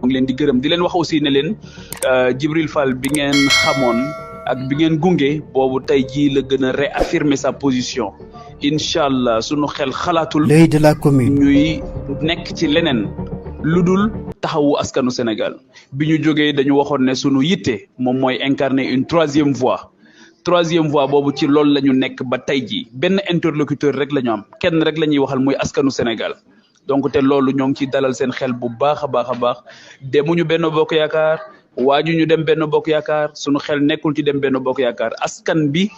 ngi leen di gërëm di leen wax aussi ne leen Djibril Fall bi ngeen xamoon ak bi ngeen gunge boobu tey jii la gën a réaffirmer sa position incha allah sunu xel xalaatul. l'œil de la commune. ñuy nekk ci leneen lu dul taxawu askanu Sénégal bi ñu jógee dañu waxoon ne sunu yitte moom mooy incarner une troisième voie boobu ci loolu la ñu nekk ba tey jii benn interlocuteur rek la ñu am kenn rek la ñuy waxal muy askanu Sénégal. donc te loolu ñoo ngi ciy dalal seen xel bu baax a baax demuñu Benno Bokk Yaakaar waaju ñu dem Benno Bokk Yaakaar sunu xel nekkul ci dem Benno Bokk Yaakaar askan bi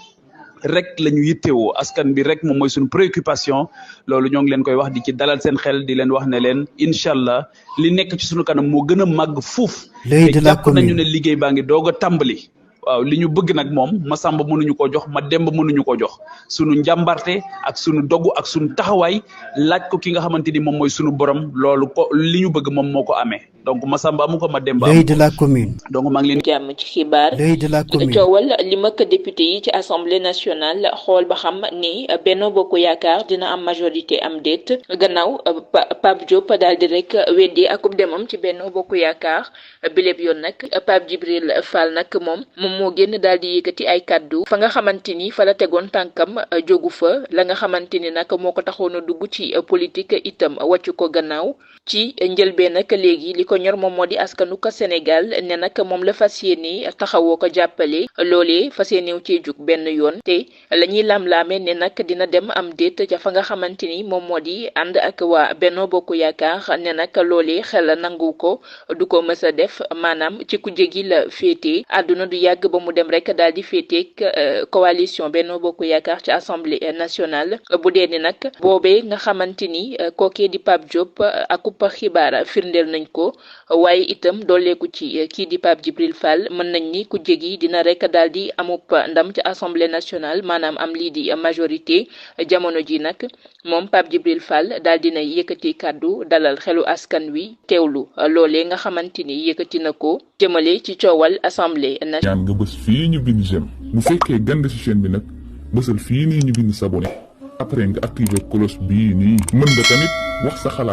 rek la ñu yittewoo askan bi rek moom mooy suñu préoccupation loolu ñoo ngi leen koy wax di ci dalal seen xel di leen wax ne leen incha allah li nekk ci sunu kanam moo gën a màgg fuuf. l'œil de la jàpp commune nañu ne liggéey baa ngi doog a tàmbali. waaw li ñu bëgg nag moom Masamba mënuñu ko jox ma Demba mënuñu ko jox sunu njàmbarte ak sunu dogu ak sunu taxawaay laaj ko ki nga xamante ni moom mooy sunu borom loolu ko li ñu bëgg moom moo ko amee donc Masamba amu ko ma Demba l'œil de la commune. donc maa ngi leen jàmm ci xibaar l'œil de la commune. coowal li mag député yi ci assemblée nationale xool ba xam ni Benno Bokk Yaakaar dina am majorité am déet gannaaw Pape Diop daal di rek weddi akub demam ci Benno Bokk Yaakaar biléb yoon nag Pape Djibril Fall nag moom moo génn daal di yëkkati ay kàddu fa nga xamante ni fa la tegoon tànkam jógu fa la nga xamante ni nag moo ko taxoon a dugg ci politique itam wàccu ko gannaaw ci njëlbeen nag léegi li ko ñor moom moo di askanu ko Sénégal ne nag moom la fas yéene taxawoo ko jàppale loolee fas yéenew cee jug benn yoon te la ñuy lam-laame ne nag dina dem am déet ca fa nga xamante ni moom moo di ànd ak waa Benno Bokk Yaakaar ne nag loolee xel nangu ko du ko mës a def maanaam ci kujje gi la féetee àdduna du yàgg ba mu dem rek daal di féeteeg coalition Benno Bokk Yaakaar ci assemblée nationale bu dee ni nag boobee nga xamante ni kookee di Pape Diop akub xibaar firndeel nañ ko waaye itam dooleeku ci kii di Pape Djibril Fall mën nañ ni ku jégi dina rek daal di amub ndam ci assemblée nationale maanaam am lii di majorité jamono ji nag moom Pape Djibril Fall daal dina yëkkati kàddu dalal xelu askan wi teewlu loolee nga xamante ni yëkkati na ko jëmale ci coowal assemblée nationale. ñaan nga bës fii ñu bind j'aime bu fekkee gand ci chaîne bi nag bësal fii nii ñu bind s'abonner après nga activer cloche bii nii mën nga tamit wax sa xalaat